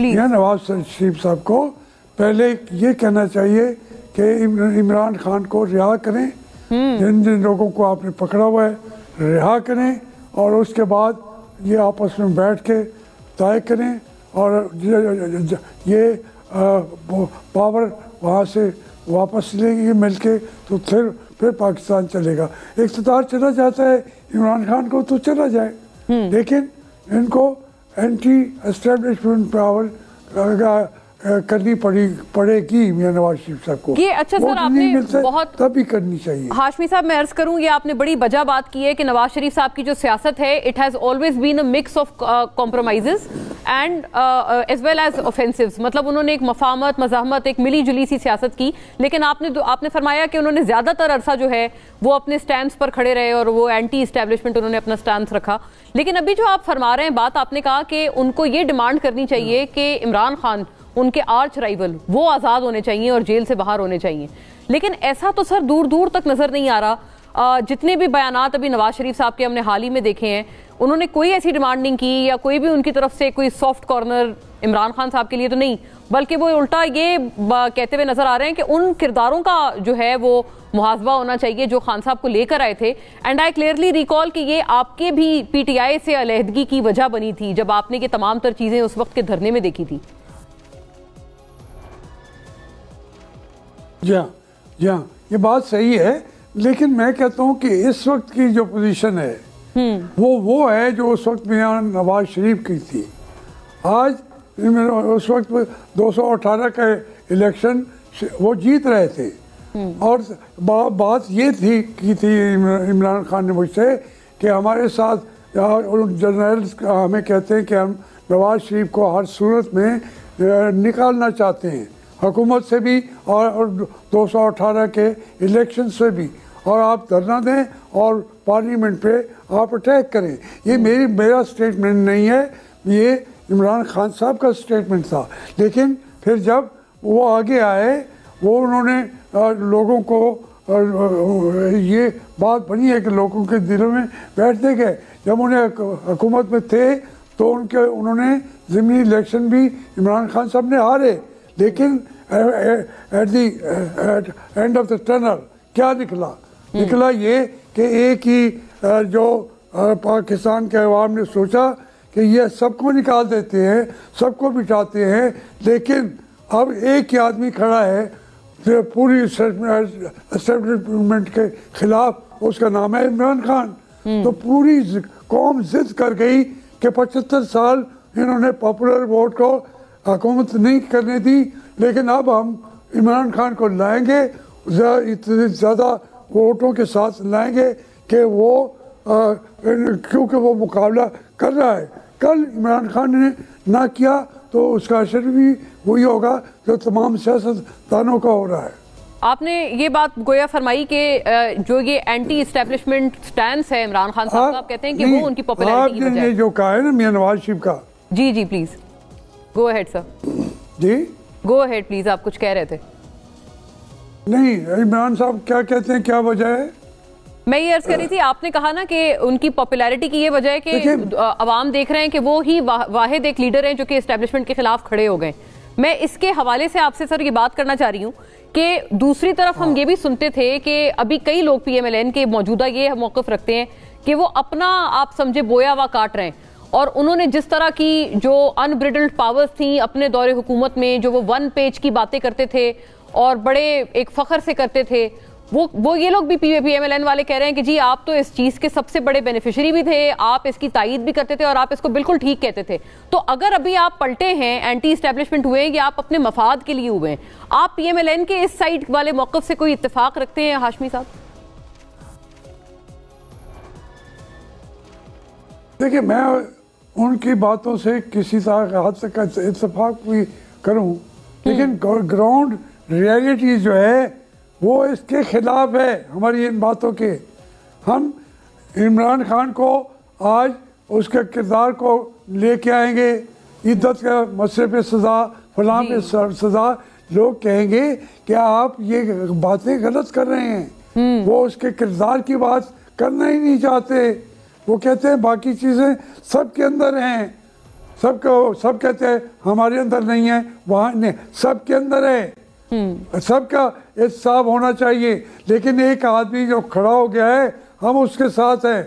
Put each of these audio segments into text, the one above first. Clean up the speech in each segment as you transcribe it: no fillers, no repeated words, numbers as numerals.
मियां नवाज शरीफ साहब को पहले ये कहना चाहिए कि इमरान खान को रिहा करें, जिन जिन लोगों को आपने पकड़ा हुआ है रिहा करें, और उसके बाद ये आपस में बैठ के तय करें और ये पावर वहाँ से वापस लेंगे मिल के, तो फिर पाकिस्तान चलेगा। इक़्तिदार चला जाता है इमरान खान को तो चला जाए, लेकिन इनको एंटी एस्टेब्लिशमेंट पावर करनी पड़ेगी मियां नवाज शरीफ साहब को। ये अच्छा सर, आपने बहुत तभी करनी चाहिए। हाशमी साहब, मैं अर्ज करूं, ये आपने बड़ी वजह बात की है कि नवाज शरीफ साहब की जो सियासत है, it has always been a mix of compromises and as well as offensives. मतलब उन्होंने एक मफामत, मज़ाहमत, एक मिली जुली सी सियासत की, लेकिन आपने फरमाया कि उन्होंने ज्यादातर अरसा जो है वो अपने स्टैंड पर खड़े रहे और वो एंटी इस्टेब्लिशमेंट उन्होंने अपना स्टैंड रखा। लेकिन अभी जो आप फरमा रहे हैं बात, आपने कहा कि उनको ये डिमांड करनी चाहिए कि इमरान खान, उनके आर्च राइवल, वो आज़ाद होने चाहिए और जेल से बाहर होने चाहिए। लेकिन ऐसा तो सर दूर दूर तक नजर नहीं आ रहा। जितने भी बयानात अभी नवाज शरीफ साहब के हमने हाल ही में देखे हैं, उन्होंने कोई ऐसी डिमांड नहीं की या कोई भी उनकी तरफ से कोई सॉफ्ट कॉर्नर इमरान खान साहब के लिए तो नहीं, बल्कि वो उल्टा ये कहते हुए नजर आ रहे हैं कि उन किरदारों का जो है वो मुहासबा होना चाहिए जो खान साहब को लेकर आए थे। एंड आई क्लियरली रिकॉल कि ये आपके भी पीटीआई से अलहदगी की वजह बनी थी जब आपने ये तमाम तर चीजें उस वक्त के धरने में देखी थी। जी हाँ, ये बात सही है, लेकिन मैं कहता हूँ कि इस वक्त की जो पोजीशन है वो है जो उस वक्त मियां नवाज शरीफ की थी। आज उस वक्त 218 का इलेक्शन वो जीत रहे थे, और बात ये की थी इमरान खान ने मुझसे कि हमारे साथ जर्नल्स हमें कहते हैं कि हम नवाज शरीफ को हर सूरत में निकालना चाहते हैं, हुकूमत से भी और 218 के इलेक्शन से भी, और आप धरना दें और पार्लियामेंट पे आप अटैक करें। ये मेरा स्टेटमेंट नहीं है, ये इमरान खान साहब का स्टेटमेंट था। लेकिन फिर जब वो आगे आए, वो उन्होंने लोगों को ये बात बनी है कि लोगों के दिलों में बैठते गए। जब उन्हें हुकूमत में थे तो उन्होंने ज़िमनी इलेक्शन भी इमरान खान साहब ने हारे, लेकिन at the end of the tunnel क्या निकला ये कि एक ही जो पाकिस्तान के अवाम ने सोचा कि ये सबको निकाल देते हैं, सबको बिठाते हैं, लेकिन अब एक ही आदमी खड़ा है जो पूरी एस्टेब्लिशमेंट के खिलाफ, उसका नाम है इमरान खान। तो पूरी कौम जिद कर गई कि 75 साल इन्होंने पॉपुलर वोट को हुकूमत नहीं करने दी, लेकिन अब हम इमरान खान को लाएंगे, इतने ज़्यादा वोटों के साथ लाएंगे कि वो क्योंकि वो मुकाबला कर रहा है। कल इमरान खान ने ना किया तो उसका असर भी वही होगा जो तमाम सियासतदानों का हो रहा है। आपने ये बात गोया फरमाई कि जो ये एंटी एस्टेब्लिशमेंट स्टैंस है इमरान खान साहब, आप कहते हैं कि वो उनकी पॉपुलैरिटी की वजह है। जो कहा है ना मियां नवाज शरीफ का। जी प्लीज गो अहेड सर। जी गो अहेड प्लीज, आप कुछ कह रहे थे। नहीं, इमरान साहब क्या कहते हैं, क्या वजह है? मैं ये अर्ज कर रही थी, आपने कहा ना कि उनकी पॉपुलैरिटी की ये वजह है कि अवाम देख रहे हैं कि वो ही वाहिद एक लीडर हैं जो कि एस्टेब्लिशमेंट के खिलाफ खड़े हो गए। मैं इसके हवाले से आपसे सर ये बात करना चाह रही हूँ कि दूसरी तरफ हम ये भी सुनते थे कि अभी कई लोग PMLN के मौजूदा ये मौकफ रखते हैं कि वो अपना आप समझे बोया हुआ काट रहे हैं, और उन्होंने जिस तरह की जो अनब्रिडल्ड पावर्स थी अपने दौरे हुकूमत में, जो वो 1 पेज की बातें करते थे और बड़े एक फख्र से करते थे, वो ये लोग भी PMLN वाले कह रहे हैं कि जी आप तो इस चीज के सबसे बड़े बेनिफिशियरी भी थे, आप इसकी तायीद भी करते थे और आप इसको बिल्कुल ठीक कहते थे। तो अगर अभी आप पलटे हैं, एंटी एस्टेब्लिशमेंट हुए या आप अपने मफाद के लिए हुए हैं, आप PMLN के इस साइड वाले मौकफ से कोई इत्तेफाक रखते हैं हाशमी साहब? देखिए, मैं उनकी बातों से किसी हद तक इत्तेफाक भी करूं, लेकिन ग्राउंड रियलिटी जो है वो इसके खिलाफ है हमारी इन बातों के। हम इमरान खान को आज उसके किरदार को लेके आएंगे, इद्दत का मसले पे सजा, फलां पे सजा, लोग कहेंगे कि आप ये बातें गलत कर रहे हैं। वो उसके किरदार की बात करना ही नहीं चाहते, वो कहते हैं बाकी चीज़ें सबके अंदर हैं, सब कहते हैं हमारे अंदर नहीं है, वहाँ नहीं, सबके अंदर है। सबका इंसाफ होना चाहिए। लेकिन एक आदमी जो खड़ा हो गया है, हम उसके साथ हैं।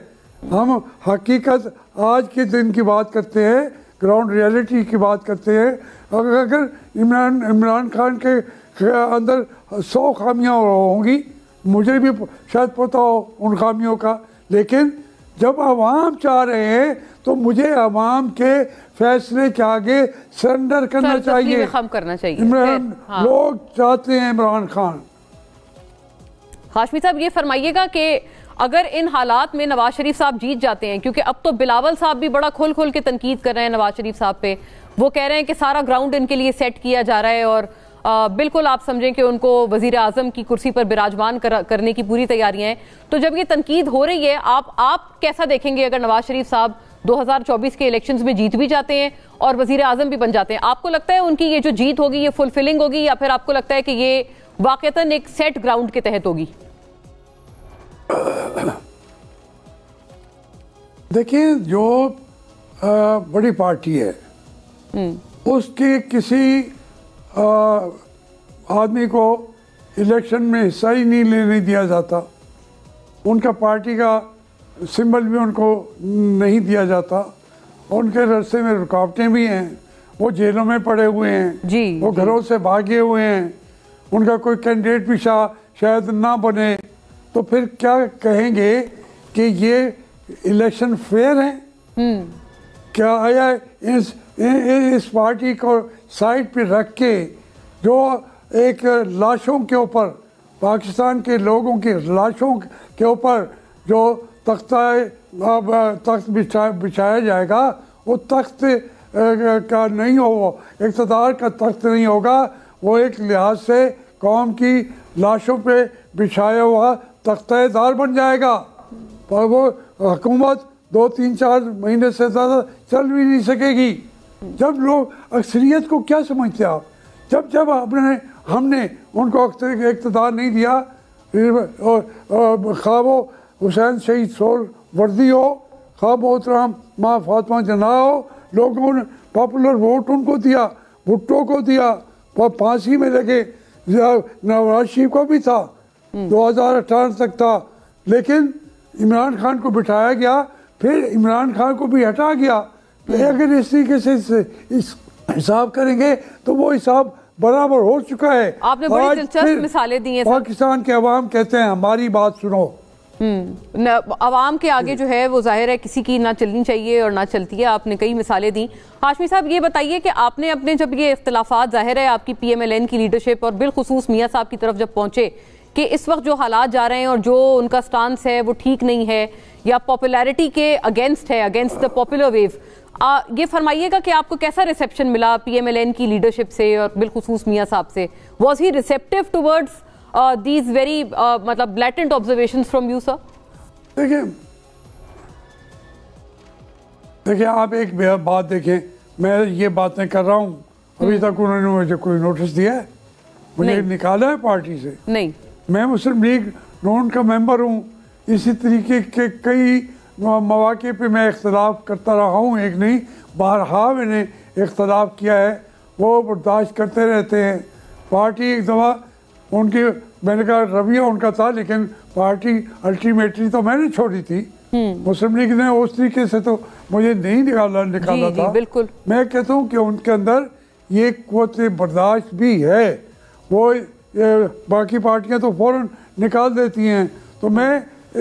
हम हकीकत आज के दिन की बात करते हैं, ग्राउंड रियलिटी की बात करते हैं। अगर इमरान खान के अंदर 100 खामियां होंगी, मुझे भी शायद पता हो उन खामियों का, लेकिन जब आवाम चाह रहे हैं तो मुझे आवाम के फैसले के आगे सरेंडर करना चाहिए, खम करना चाहिए। लोग चाहते हैं इमरान खान। हाशमी साहब, ये फरमाइएगा कि अगर इन हालात में नवाज शरीफ साहब जीत जाते हैं, क्योंकि अब तो बिलावल साहब भी बड़ा खोल खोल के तनकीद कर रहे हैं नवाज शरीफ साहब पे, वो कह रहे हैं कि सारा ग्राउंड इनके लिए सेट किया जा रहा है और बिल्कुल आप समझें कि उनको वजीर आजम की कुर्सी पर विराजमान करने की पूरी तैयारियां हैं। तो जब ये तनकीद हो रही है, आप कैसा देखेंगे अगर नवाज शरीफ साहब 2024 के इलेक्शंस में जीत भी जाते हैं और वजीर आजम भी बन जाते हैं? आपको लगता है उनकी ये जो जीत होगी ये फुलफिलिंग होगी, या फिर आपको लगता है कि ये वाकईतन एक सेट ग्राउंड के तहत होगी? देखिए, जो बड़ी पार्टी है उसके किसी आदमी को इलेक्शन में हिस्सा ही नहीं लेने दिया जाता। उनका पार्टी का सिंबल भी उनको नहीं दिया जाता। उनके रास्ते में रुकावटें भी हैं। वो जेलों में पड़े हुए हैं जी, वो घरों से भागे हुए हैं। उनका कोई कैंडिडेट भी शायद ना बने, तो फिर क्या कहेंगे कि ये इलेक्शन फेयर है? क्या आया इस पार्टी को साइड पे रख के जो एक लाशों के ऊपर, पाकिस्तान के लोगों की लाशों के ऊपर जो तख्त बिछाया जाएगा, वो तख्त का नहीं हो, इक़्तिदार का तख्त नहीं होगा, वो एक लिहाज से कौम की लाशों पे बिछाया हुआ तख्तेदार बन जाएगा। पर वो हुकूमत 2-3-4 महीने से ज़्यादा चल भी नहीं सकेगी। जब लोग अक्सरियत को क्या समझते आप, जब हमने उनको इक़्तिदार नहीं दिया, खा वो हुसैन शहीद सोल वर्दी हो, खा मोहतरम माँ फातिमा जना हो, लोगों ने पॉपुलर वोट उनको दिया, भुट्टो को दिया, फांसी में लगे, नवाज शरीफ को भी था, 2018 तक था, लेकिन इमरान खान को बिठाया गया, फिर इमरान खान को भी हटा गया। अगर इस तरीके से इस हिसाब करेंगे तो वो हिसाब बराबर हो चुका है। आपने बड़ी दिलचस्प मिसालें दी हैं। पाकिस्तान के अवाम कहते हैं हमारी बात सुनो। अवाम के आगे जो है वो जाहिर है किसी की ना चलनी चाहिए और ना चलती है। आपने कई मिसालें दी। हाशमी साहब, ये बताइए कि आपने अपने जब ये इख्तिलाफात जाहिर है आपकी PMLN की लीडरशिप और बिलखुसूस मियाँ साहब की तरफ जब पहुंचे कि इस वक्त जो हालात जा रहे हैं और जो उनका स्टांस है वो ठीक नहीं है या पॉपुलैरिटी के अगेंस्ट है, अगेंस्ट द पॉपुलर वेव, ये फरमाइएगा कि आपको कैसा रिसेप्शन मिला PMLN की लीडरशिप से और बिलखुसूस मियाँ साहब से? Was he receptive towards these very मतलब blatant observations from you, sir? देखिए आप एक बात देखें, मैं ये बातें कर रहा हूँ, अभी तक उन्होंने मुझे कोई नोटिस दिया है? मुझे निकाला है पार्टी से? नहीं। मैं मुस्लिम लीग नून का मेंबर हूँ। इसी तरीके के कई मौके पे मैं इख्तलाफ करता रहा हूँ, एक नहीं बारहा मैंने इख्तलाफ किया है, वो बर्दाश्त करते रहते हैं। पार्टी एक दफ़ा उनकी, मैंने कहा रवैया उनका था, लेकिन पार्टी अल्टीमेटली तो मैंने छोड़ी थी। मुस्लिम लीग ने उस तरीके से तो मुझे नहीं निकाला था। बिल्कुल। मैं कहता हूँ कि उनके अंदर ये कुव्वत बर्दाश्त भी है। वो बाकी पार्टियां तो फौरन निकाल देती हैं। तो मैं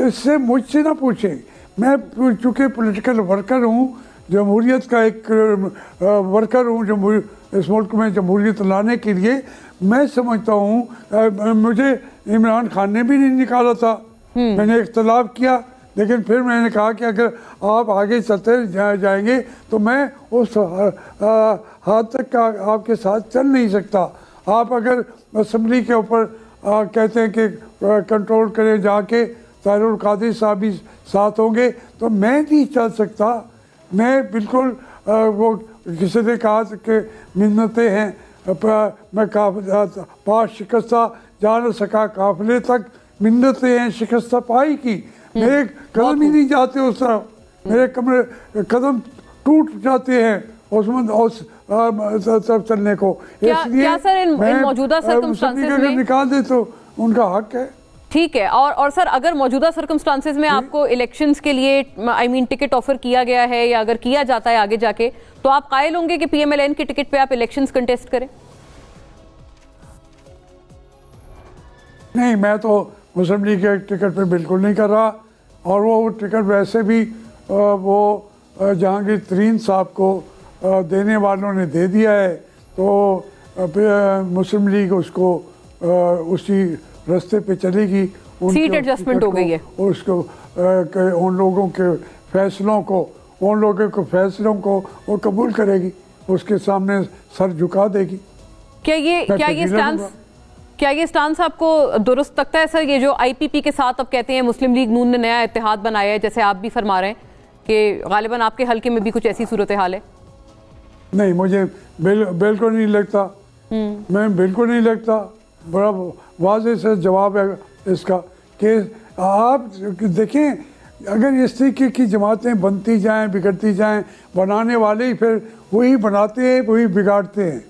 इससे मुझसे ना पूछें, मैं चूँकि पॉलिटिकल वर्कर हूँ, जमहूरियत का एक वर्कर हूँ, इस मुल्क में जमहूरियत लाने के लिए मैं समझता हूँ, मुझे इमरान खान ने भी नहीं निकाला था। मैंने इख्तलाफ किया, लेकिन फिर मैंने कहा कि अगर आप आगे चलते जाएंगे तो मैं उस हाथ तक आपके साथ चल नहीं सकता। आप अगर असम्बली के ऊपर कहते हैं कि कंट्रोल करें जाके, तारुल कादिर साहब भी साथ होंगे, तो मैं नहीं चल सकता। मैं बिल्कुल वो किसी ने कहा कि मिन्नतें हैं, मैं पास शिकस्ता जा न सका काफिले तक, मिन्नतें हैं शिकस्ता पाई की। मेरे कदम ही नहीं जाते उस तरफ, मेरे कदम टूट जाते हैं उसमें उस तरफ चलने को। क्या सर इन मौजूदा सर्कमस्टांसेस में निकाल दे तो उनका हक है। ठीक है। और सर अगर मौजूदा सर्कमस्टांसेस में आपको इलेक्शंस के लिए टिकट ऑफर किया गया है या अगर किया जाता है आगे जाके, तो आप कायल होंगे कि PMLN की टिकट पे आप इलेक्शंस कंटेस्ट करें? नहीं, मैं तो मुस्लिम लीग के टिकट पे बिल्कुल नहीं कर रहा, और वो टिकट वैसे भी वो जहांगीर तरीन साहब को देने वालों ने दे दिया है, तो मुस्लिम लीग उसको उसी रास्ते पे चलेगी। सीट एडजस्टमेंट हो गई है, उसको उन लोगों के फैसलों को वो कबूल करेगी, उसके सामने सर झुका देगी। क्या ये स्टांस आपको दुरुस्त लगता है सर? ये जो IPP के साथ अब कहते हैं मुस्लिम लीग नून ने नया इत्तेहाद बनाया है, जैसे आप भी फरमा रहे हैं कि गालिबन आपके हल्के में भी कुछ ऐसी सूरत हाल है? नहीं, मुझे बिल्कुल नहीं लगता। मैं बिल्कुल नहीं लगता। बड़ा वाज़ेह से जवाब है इसका कि आप देखें, अगर इस तरीके की जमातें बनती जाएं, बिगड़ती जाएं, बनाने वाले ही फिर वही बनाते हैं, वही बिगाड़ते हैं।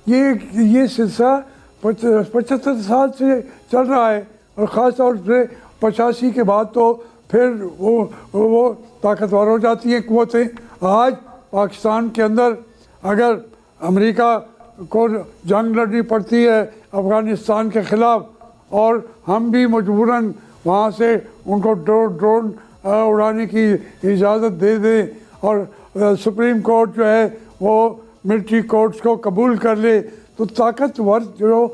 ये सिलसिला 75 साल से चल रहा है, और ख़ास तौर से 85 के बाद तो फिर वो ताकतवर हो जाती हैं क़ुव्वतें। आज पाकिस्तान के अंदर अगर अमेरिका को जंग लड़नी पड़ती है अफ़गानिस्तान के ख़िलाफ़, और हम भी मजबूरन वहाँ से उनको ड्रोन उड़ाने की इजाज़त दे दें, और सुप्रीम कोर्ट जो है वो मिलिट्री कोर्ट्स को कबूल कर ले, तो ताकतवर जो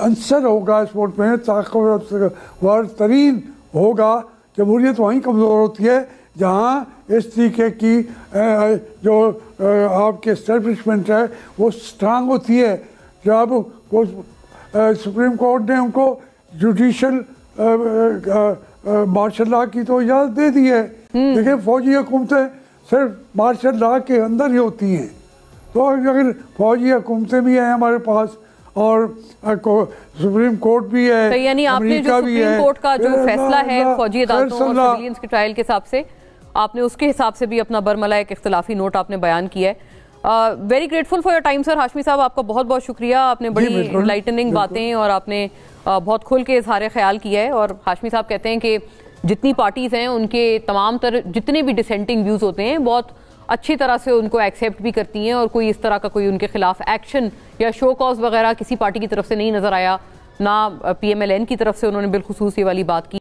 अंसर होगा इस वोट में, ताकतवर तरीन होगा। जमहूरियत वहीं कमज़ोर होती है जहाँ इस तरीके की जो आपके इस्टेब्लिशमेंट है वो स्ट्रांग होती है। जब वो सुप्रीम कोर्ट ने उनको जुडिशल मार्शल लॉ की तो इजाज़त दे दी है। देखिए, फौजी हुकूमतें सिर्फ मार्शल लॉ के अंदर ही होती हैं, तो अगर फौजी हुकूमतें भी हैं हमारे पास, और सुप्रीम कोर्ट भी है, तो यानी आपने जो सुप्रीम कोर्ट का जो फैसला है फौजी अदालतों और सिविलियंस के ट्रायल के हिसाब से, आपने उसके हिसाब से भी अपना बरमला एक इख्तिलाफी नोट आपने बयान किया है। Very grateful for your time sir. Hashmi साहब, आपका बहुत बहुत शुक्रिया। आपने बड़ी इनलाइटनिंग बातें और आपने बहुत खुल के इजहार ख्याल किया है। और हाशमी साहब कहते हैं कि जितनी पार्टीज़ हैं उनके तमाम जितने भी डिसेंटिंग व्यूज़ होते हैं बहुत अच्छी तरह से उनको एक्सेप्ट भी करती हैं, और कोई इस तरह का कोई उनके खिलाफ एक्शन या शो कॉज वगैरह किसी पार्टी की तरफ से नहीं नजर आया, ना PMLN की तरफ से उन्होंने बिलखुसूस ये वाली बात की।